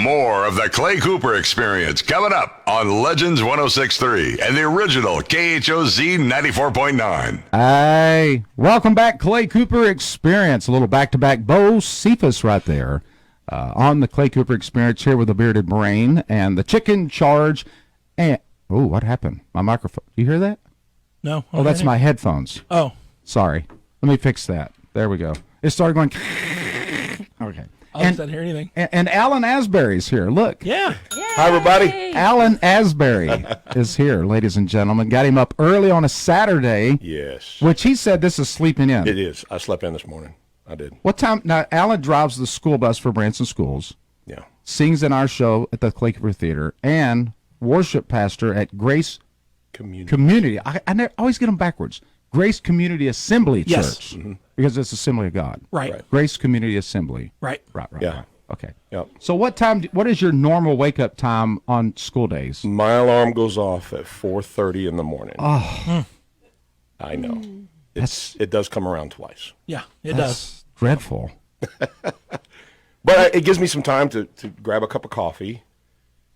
More of the Clay Cooper Experience coming up on Legends 106.3 and the original KHOZ 94.9. Hey, welcome back, Clay Cooper Experience. A little back-to-back Bo Cephas right there on the Clay Cooper Experience here with the Bearded Brain and the Chicken Charge. And oh, what happened? My microphone. You hear that? No. Oh, that's my headphones. Oh. Sorry. Let me fix that. There we go. It started going. Okay. I didn't hear anything. And Alan Asbury's here. Look. Yeah. Hi, everybody. Alan Asbury is here, ladies and gentlemen. Got him up early on a Saturday. Yes. Which he said this is sleeping in. It is. I slept in this morning. I did. What time? Now, Alan drives the school bus for Branson Schools. Yeah. Sings in our show at the Clay Cooper Theater. And worship pastor at Grace Community. I always get them backwards. Grace Community Assembly Yes. Church. Mm-hmm. Because it's Assembly of God. Right. Grace Community Assembly. Right. Yeah. Right. Okay. Yep. So what is your normal wake-up time on school days? My alarm goes off at 4:30 in the morning. Oh. I know. It does come around twice. Yeah, it That's does. dreadful. But it gives me some time to grab a cup of coffee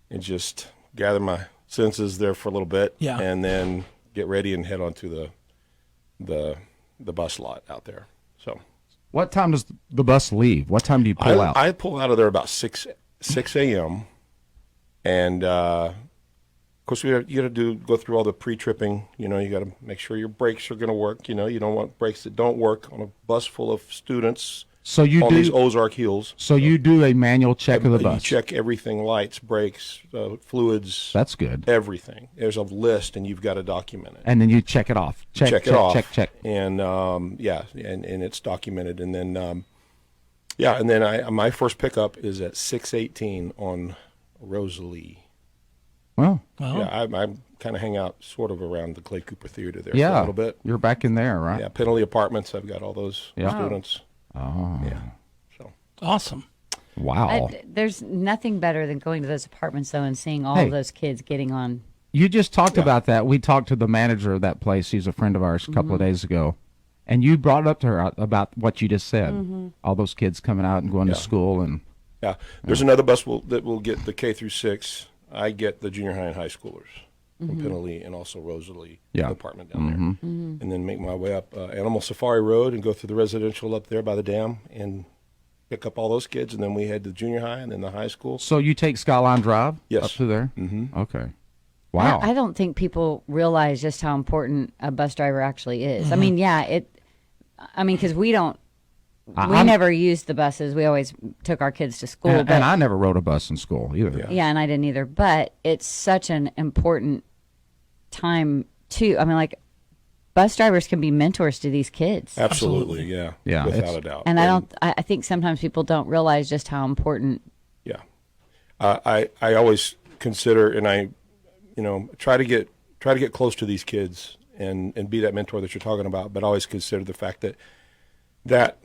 and just gather my senses there for a little bit. Yeah. And then get ready and head on to the bus lot out there. So What time does the bus leave? What time do you pull out? I pull out of there about 6 a.m. And of course you got to go through all the pre-tripping. You got to make sure your brakes are going to work. You don't want brakes that don't work on a bus full of students. So you on do these Ozark hills. So you do a manual check of the bus. You check everything: lights, brakes, fluids. That's good. Everything. There's a list, and you've got to document it. And then you check it off. Check it off. Check. And and it's documented. And then and then my first pickup is at 6:18 on Rosalie. Well. Yeah, I kind of hang out sort of around the Clay Cooper Theater there for a little bit. You're back in there, right? Yeah, Penalty Apartments. I've got all those students. Oh. Yeah. So awesome. Wow. There's nothing better than going to those apartments, though, and seeing all of those kids getting on. You just talked about that. We talked to the manager of that place. He's a friend of ours a couple of days ago. And you brought up to her about what you just said. All those kids coming out and going to school. And there's another bus that will get the K through 6. I get the junior high and high schoolers from Penalty and also Rosalie, the apartment down there. And then make my way up Animal Safari Road and go through the residential up there by the dam and pick up all those kids. And then we head to junior high and then the high school. So you take Skyline Drive up to there? Mm-hmm. Okay. Wow. I don't think people realize just how important a bus driver actually is. I mean, because we never used the buses. We always took our kids to school. And I never rode a bus in school either. Yeah, and I didn't either. But it's such an important time, too. I mean, like, bus drivers can be mentors to these kids. Absolutely, yeah. Without a doubt. And I think sometimes people don't realize just how important. Yeah. I always consider, and I, try to get close to these kids and be that mentor that you're talking about, but always consider the fact that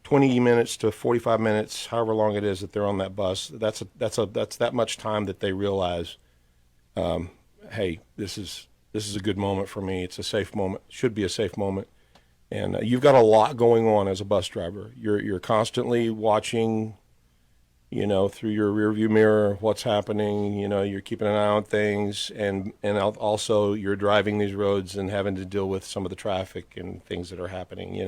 20 minutes to 45 minutes, however long it is that they're on that bus, that's that much time that they realize, hey, this is a good moment for me. It's a safe moment. Should be a safe moment. And you've got a lot going on as a bus driver. You're constantly watching, through your rearview mirror, what's happening. You're keeping an eye on things, and also you're driving these roads and having to deal with some of the traffic and things that are happening.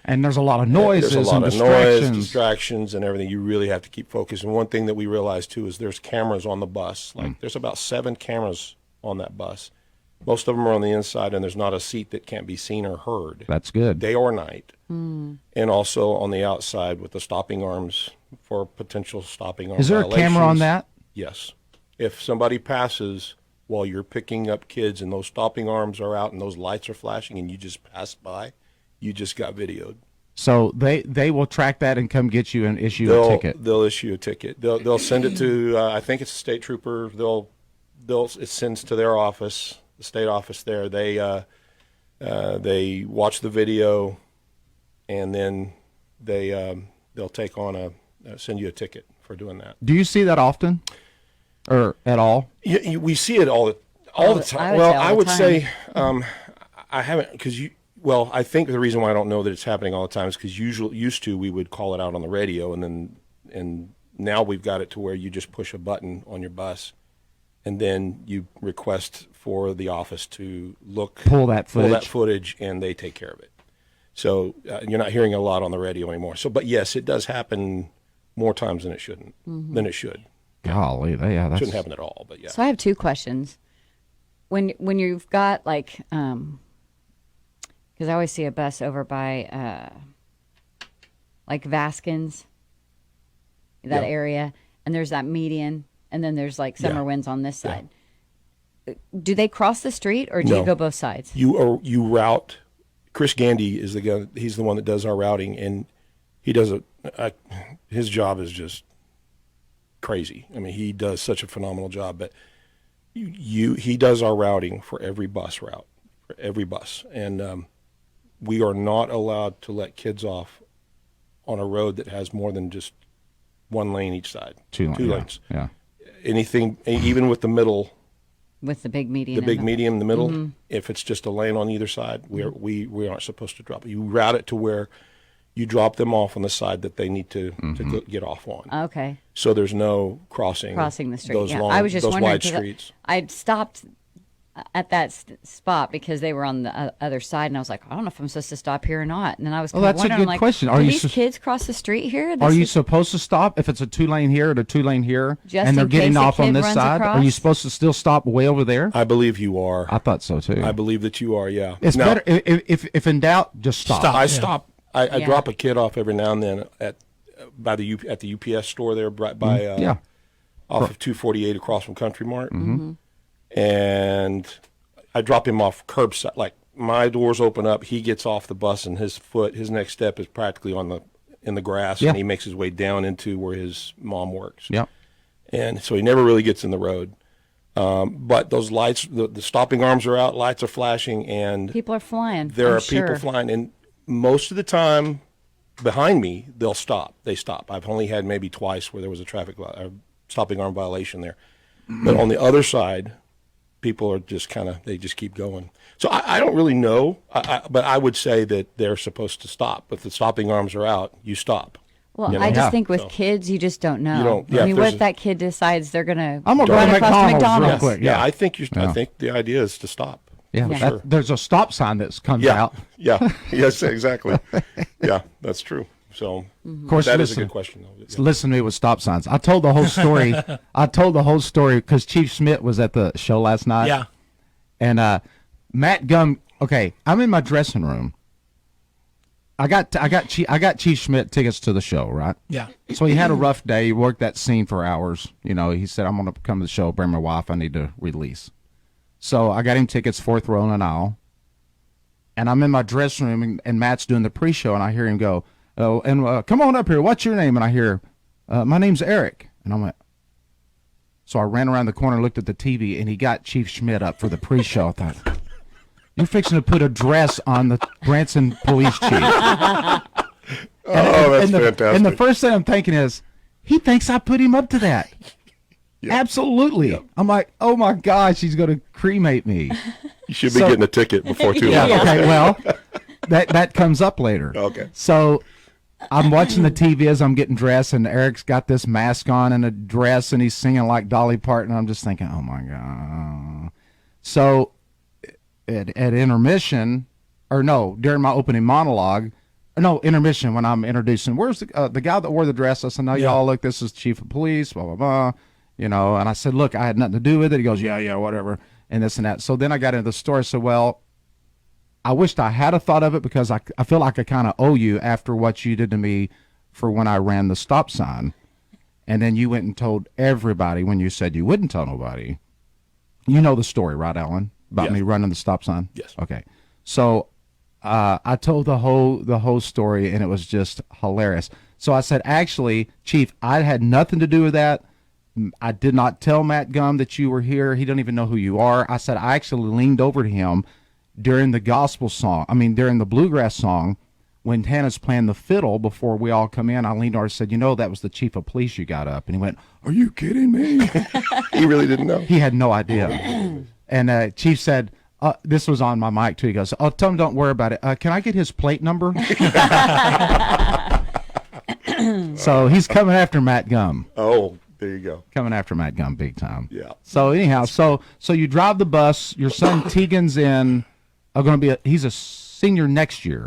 And there's a lot of noises there's a lot and of distractions, and everything. You really have to keep focused. And one thing that we realized too is there's cameras on the bus. There's about 7 cameras on that bus. Most of them are on the inside, and there's not a seat that can't be seen or heard. That's good. Day or night. And also on the outside with the stopping arms for potential stopping arm Is there a camera on that? Yes. If somebody passes while you're picking up kids and those stopping arms are out and those lights are flashing and you just passed by, you just got videoed. So they will track that and come get you and issue a ticket. They'll issue a ticket. They'll send it to I think it's a state trooper. It sends to their office, the state office there. They watch the video, and then they'll take on send you a ticket for doing that. Do you see that often, or at all? We see it all the time. I would say I haven't, because I think the reason why I don't know that it's happening all the time is because used to we would call it out on the radio, and Now we've got it to where you just push a button on your bus, and then you request for the office to Pull that footage, and they take care of it. So you're not hearing a lot on the radio anymore. So, but yes, it does happen more times than it shouldn't. Than it should. Golly, yeah, that's Shouldn't happen at all. But yeah. So I have two questions. When you've got like, because I always see a bus over by like Vaskin's, that area, and there's that median, and then there's like Summer Winds on this side. Do they cross the street, or do you go both sides? You route. Chris Gandy is the guy. He's the one that does our routing, and he does his job is just crazy. I mean, he does such a phenomenal job. But he does our routing for every bus route, for every bus, and we are not allowed to let kids off on a road that has more than just one lane each side. Two lanes. Yeah. Anything, even with the middle. With the big median. The big median in the middle. If it's just a lane on either side, we aren't supposed to drop it. You route it to where you drop them off on the side that they need to get off on. Okay. So there's no crossing the street. Those long, I was just those wondering, wide streets. I'd stopped at that spot because they were on the other side, and I was like, I don't know if I'm supposed to stop here or not. And then I was that's a wondering, good like, question. Do these kids cross the street here? Are you supposed to stop if it's a 2-lane here or a 2-lane here, Just and they're in getting case a off on kid this runs side? Are you across? supposed to still stop way over there? I believe you are. I thought so too. I believe that you are. Yeah. It's Now, better if in doubt, just stop. I stop. I drop a kid off every now and then at the UPS store there, right by off of 248 across from Country Mart, and I drop him off curbside. Like my doors open up, he gets off the bus, and his next step is practically in the grass, and he makes his way down into where his mom works. Yeah. And so he never really gets in the road. But those lights, the stopping arms are out, lights are flashing, and people are flying. There are people flying, and most of the time, behind me, they'll stop. They stop. I've only had maybe twice where there was a stopping arm violation there. But on the other side, people are just they just keep going. So I don't really know, but I would say that they're supposed to stop. If the stopping arms are out, you stop. Well, I just think with kids, you just don't know. You don't, I mean, what if that kid decides they're going to I'm gonna go run to across McDonald's McDonald's? real quick. I think I think the idea is to stop. Yeah, Sure. there's a stop sign that comes out. Yeah. Yes, exactly. Yeah, that's true. So, Of course, that is a good question, though. Yeah. Listen to me with stop signs. I told the whole story. Because Chief Schmidt was at the show last night. Yeah. And Matt Gum. Okay, I'm in my dressing room. I got Chief Schmidt tickets to the show, right? Yeah. So he had a rough day. He worked that scene for hours. You know, he said, I'm going to come to the show, bring my wife. I need to release. So I got him tickets, 4th row in an aisle. And I'm in my dressing room, and Matt's doing the pre-show, and I hear him go, oh, and come on up here. What's your name? And I hear, my name's Eric. And I went, so I ran around the corner and looked at the TV, and he got Chief Schmidt up for the pre-show. I thought, you're fixing to put a dress on the Branson police chief. That's fantastic. And the first thing I'm thinking is, he thinks I put him up to that. Yep. Absolutely. Yep. I'm like, oh my gosh, he's going to cremate me. You should be getting a ticket before too long. Okay, well, that comes up later. Okay. So I'm watching the TV as I'm getting dressed, and Eric's got this mask on and a dress, and he's singing like Dolly Parton. I'm just thinking, oh my God. So at intermission, or no, during my opening monologue, no, intermission when I'm introducing, where's the guy that wore the dress? I said, no, y'all look, this is Chief of Police, blah, blah, blah. You know, and I said, look, I had nothing to do with it. He goes, yeah, whatever, and this and that. So then I got into the story. I said, well, I wished I had a thought of it because I feel like I kind of owe you after what you did to me for when I ran the stop sign. And then you went and told everybody when you said you wouldn't tell nobody. You know the story, right, Alan, about me running the stop sign? Yes. Okay. So I told the whole story, and it was just hilarious. So I said, actually, Chief, I had nothing to do with that. I did not tell Matt Gum that you were here. He don't even know who you are. I said, I actually leaned over to him during the gospel song. I mean, during the bluegrass song, when Hannah's playing the fiddle before we all come in, I leaned over and said, you know, that was the Chief of Police you got up. And he went, are you kidding me? He really didn't know. He had no idea. And Chief said, this was on my mic too. He goes, oh, tell him don't worry about it. Can I get his plate number? So he's coming after Matt Gum. Oh, there you go. Coming after Matt Gum big time. Yeah. So anyhow, so you drive the bus. Your son Tegan's he's a senior next year.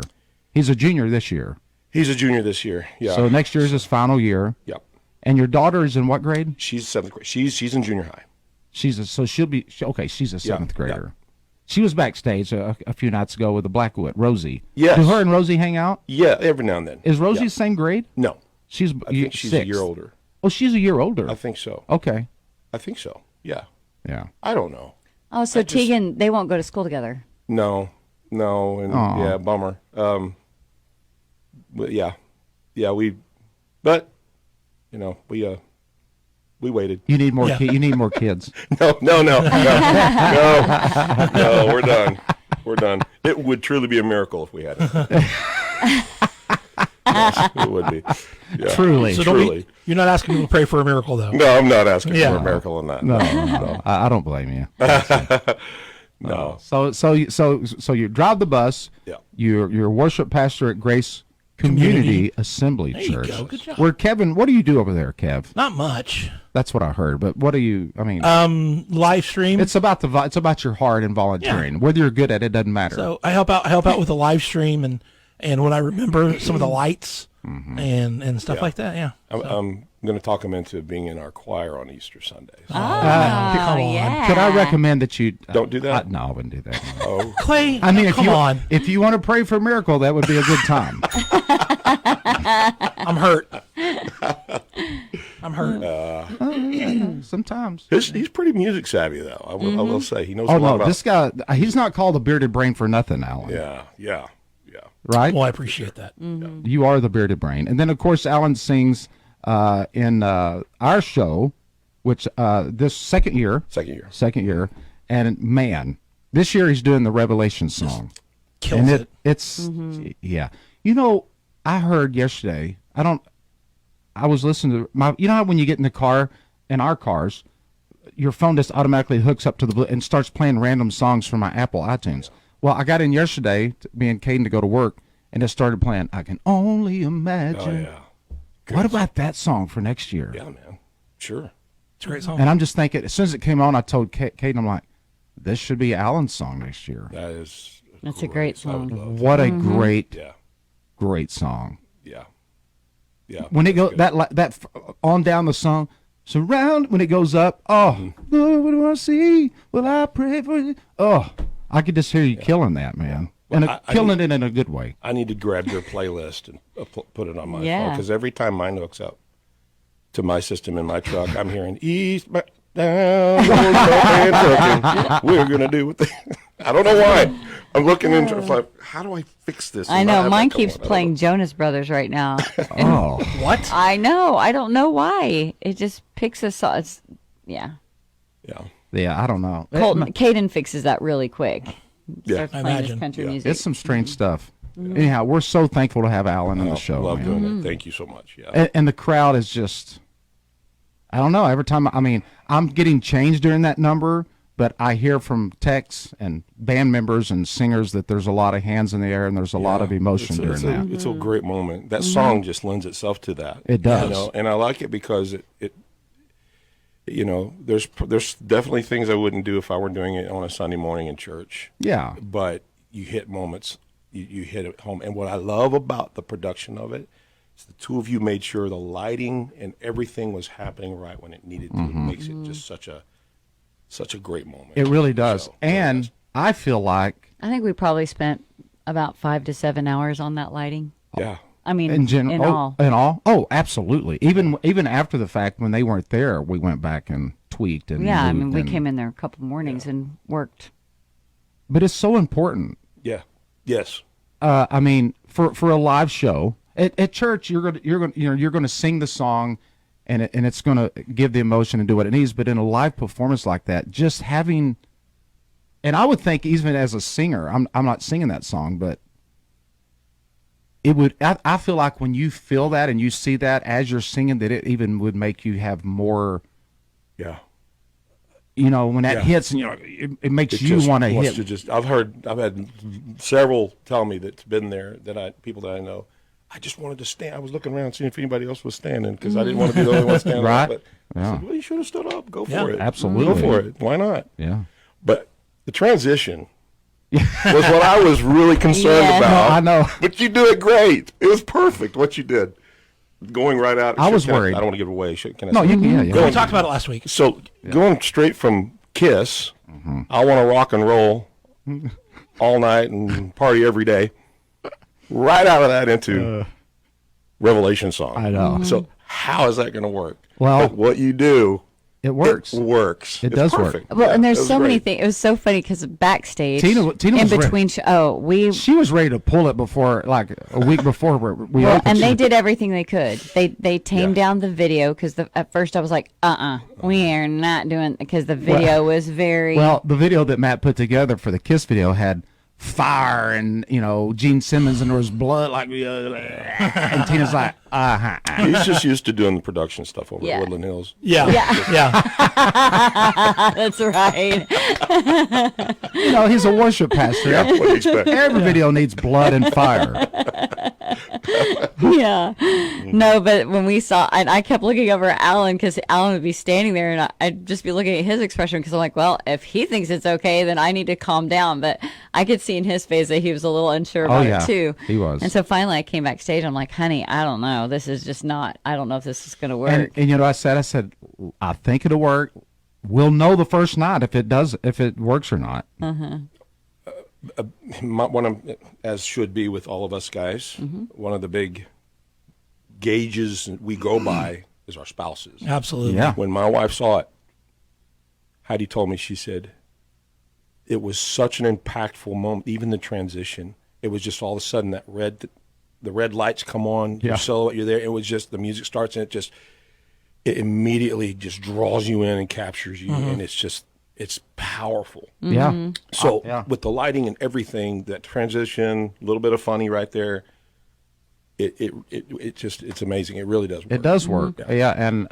He's a junior this year. He's a junior this year. Yeah. So next year is his final year. Yep. And your daughter is in what grade? She's 7th grade. She's in junior high. She's a seventh Yeah, grader. yeah. She was backstage a few nights ago with the Blackwood, Rosie. Yes. Do her and Rosie hang out? Yeah, every now and then. Is Rosie Yeah. the same grade? No. She's I think she's a year older. Oh, she's a year older. I think so. Okay. I think so. Yeah. Yeah. I don't know. Oh, so Tegan, they won't go to school together. No, and Aw. yeah, bummer. But yeah, but we waited. You need more. You need more kids. No, we're done. It would truly be a miracle if we had it. Yes, it would be. Yeah. Truly. So Truly. you're not asking people to pray for a miracle, though. No, I'm not asking Yeah. for a miracle on that. No. I don't blame you. No. So you drive the bus. Yeah. You're a worship pastor at Grace Community Assembly There you Church. go. Good job. Where Kevin, what do you do over there, Kev? Not much. That's what I heard. But what do you? I mean, Live stream. it's about it's about your heart and volunteering. Whether you're good at it doesn't matter. So I help out with the live stream and when I remember some of the lights and stuff like that. Yeah. I'm going to talk him into being in our choir on Easter Sundays. Come on. yeah. Could I recommend that you Don't do that? no, I wouldn't do that. Oh, Clay, I mean, come on. if you want to pray for a miracle, that would be a good time. I'm hurt. I'm hurt. Sometimes. he's pretty music savvy, though. I will say he knows Oh a lot no, about. this guy, he's not called the bearded brain for nothing, Alan. Yeah. Right? Well, I appreciate that. You are the bearded brain. And then, of course, Alan sings in our show, which this second year. And man, this year he's doing the Revelation song. Kills it. It's, yeah. You know, I heard yesterday, I was listening to you know how when you get in the car, in our cars, your phone just automatically hooks up to and starts playing random songs from my Apple iTunes. Well, I got in yesterday, me and Caden to go to work, and it started playing, I Can Only Imagine. Oh yeah. What about that song for next year? Yeah, man. Sure. It's a great song. And I'm just thinking, as soon as it came on, I told Caden, I'm like, this should be Alan's song next year. That's a great I would song. love What a great, Yeah. great song. Yeah. When it goes that on down the song, surround when it goes up. Oh, Lord, what do I see? Well, I pray for you. Oh, I could just hear you killing that, man, and killing it in a good way. I need to grab your playlist and put it on my phone Yeah. because every time mine hooks up to my system in my truck, I'm hearing eastbound, down, and trucking. We're gonna do what I don't know why. I'm looking into it, like, how do I fix this? I and not know. have Mine that come keeps on? I don't playing know. Jonas Brothers right now. Oh, What? I know. I don't know why. It just picks us. Yeah. Yeah. yeah, I don't know. Caden fixes that really quick. Yeah. Starts I playing his imagine. country Yeah. music. It's some strange stuff. Anyhow, we're so thankful to have Alan on the show, Love man. doing it. Thank you so much. Yeah. And the crowd is just, I don't know. Every time, I mean, I'm getting changed during that number, but I hear from texts and band members and singers that there's a lot of hands in the air and there's a lot of emotion during that. It's a great moment. That song just lends itself to that. It does. You know, and I like it because it you know, there's definitely things I wouldn't do if I were doing it on a Sunday morning in church. Yeah. But you hit moments, you hit it home. And what I love about the production of it is the two of you made sure the lighting and everything was happening right when it needed to. It makes it just such a great moment. It really does. So, And I feel like, I think we probably spent about 5 to 7 hours on that lighting. yeah. I mean, in general, in all. in all, oh, absolutely. Even after the fact, when they weren't there, we went back and tweaked and Yeah, I mean, moved we and- came in there a couple mornings and worked. But it's so important. Yeah. Yes. I mean, for a live show at church, you're gonna sing the song, and it's gonna give the emotion and do what it needs. But in a live performance like that, just having, and I would think even as a singer, I'm not singing that song, but it would. I feel like when you feel that and you see that as you're singing, that it even would make you have more. Yeah. You know, when that Yeah. hits, and it makes you just want to wants hit. I've had several tell me that's been there people that I know. I just wanted to stand. I was looking around seeing if anybody else was standing because I didn't want to be the only one standing Right. up. But I Yeah. said, well, you should have stood up. Go for Yeah, it. absolutely. Go for it. Why not? Yeah. But the transition was what I was really concerned Yeah. about. I know. But you do it great. It was perfect what you did. Going right out. I was Can worried. I don't want to give it away. Can I No, say you it? can. Yeah, We yeah. talked about it last week. So going straight from Kiss, I want to rock and roll all night and party every day, right out of that into Revelation song. I know. So how is that going to work? Well, But what you do, it works. It works. It It's does work. perfect. Well, and Yeah, there's it was so many great. things. It was so funny because backstage, Tina in was ready. between, She was ready to pull it before, like a week before we well, opened. and She- they did everything they could. They tamed Yeah. down the video because at first I was like, we are not doing, because the video was very. Well, the video that Matt put together for the Kiss video had fire and Gene Simmons, and there was blood, like, and Tina's like, He's just used to doing the production stuff over Yeah. at Woodland Hills. Yeah. Yeah. Yeah. That's right. he's a worship pastor. Yeah, what do you expect? Every video needs blood and fire. Yeah. No, but when we saw, and I kept looking over at Alan because Alan would be standing there, and I'd just be looking at his expression because I'm like, well, if he thinks it's okay, then I need to calm down. But I could see in his face that he was a little unsure about yeah, it too. he was. And so finally, I came backstage. I'm like, honey, I don't know. This is just not. I don't know if this is going to work. And I said, I think it'll work. We'll know the first night if it works or not. One of, as should be with all of us guys, one of the big gauges we go by is our spouses. Absolutely. Yeah. When my wife saw it, Heidi told me, she said, it was such an impactful moment, even the transition. It was just all of a sudden that the red lights come on, Yeah. your silhouette, you're there. It was just, the music starts and it immediately just draws you in and captures you. And it's powerful. Yeah. So yeah. with the lighting and everything, that transition, a little bit of funny right there, it's amazing. It really does work. It does work. Yeah, and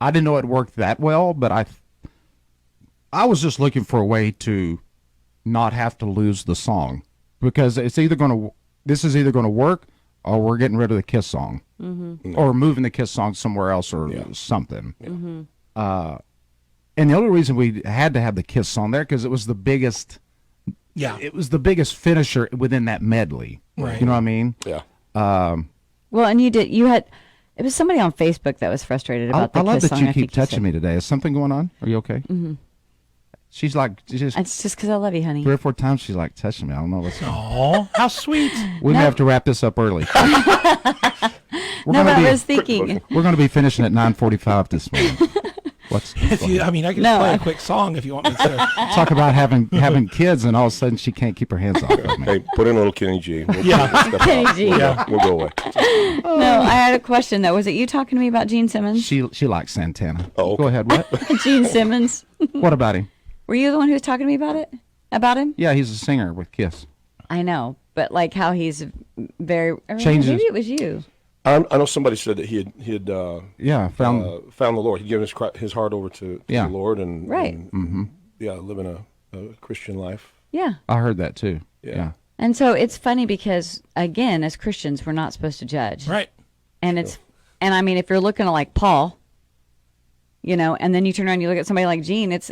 I didn't know it worked that well, but I was just looking for a way to not have to lose the song, because this is either going to work, or we're getting rid of the Kiss song, or moving the Kiss song somewhere else, or something. And the only reason we had to have the Kiss song there because it was the biggest. Yeah. It was the biggest finisher within that medley. Right. You know what I mean? Yeah. Well, and it was somebody on Facebook that was frustrated about I the love Kiss that song. you I keep think touching said. me today. Is something going on? Are you okay? Mm-hmm. She's just It's just because I love you, honey. 3 or 4 times she's like touching me. I don't know what's going on. Oh, how sweet. We may have to wrap this up early. We're No, gonna but be I was thinking. we're going to be finishing at 9:45 this morning. If you, I mean, I can No, play I- a quick song if you want me to. talk about having kids, and all of a sudden she can't keep her hands off of me. Hey, put in a little Kenny G. We'll Yeah. step Kenny out. G. We'll go away. No, I had a question though. Was it you talking to me about Gene Simmons? She likes Santana. Oh, okay. Go ahead. What? Gene Simmons. What about him? Were you the one who was talking to me about it? About him? Yeah, he's a singer with Kiss. I know, but like how he's very. Or Changes. maybe it was you. I know somebody said that he had Yeah, found found the Lord. He'd given his heart over to Yeah. the Lord, and Right. and, living a Christian life. Yeah. I heard that too. Yeah. Yeah. And so it's funny because again, as Christians, we're not supposed to judge. Right. And and I mean, if you're looking at like Paul, and then you turn around and you look at somebody like Gene, it's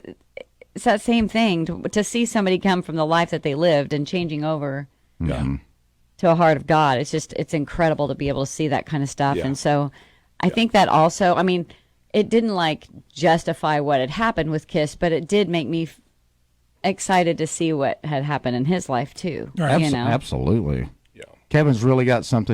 that same thing to see somebody come from the life that they lived and changing over Yeah. to a heart of God. It's incredible to be able to see that kind of stuff. Yeah. And so I think that also, I mean, it didn't like justify what had happened with Kiss, but it did make me excited to see what had happened in his life too. Right. You know? Absolutely. Yeah. Kevin's really got something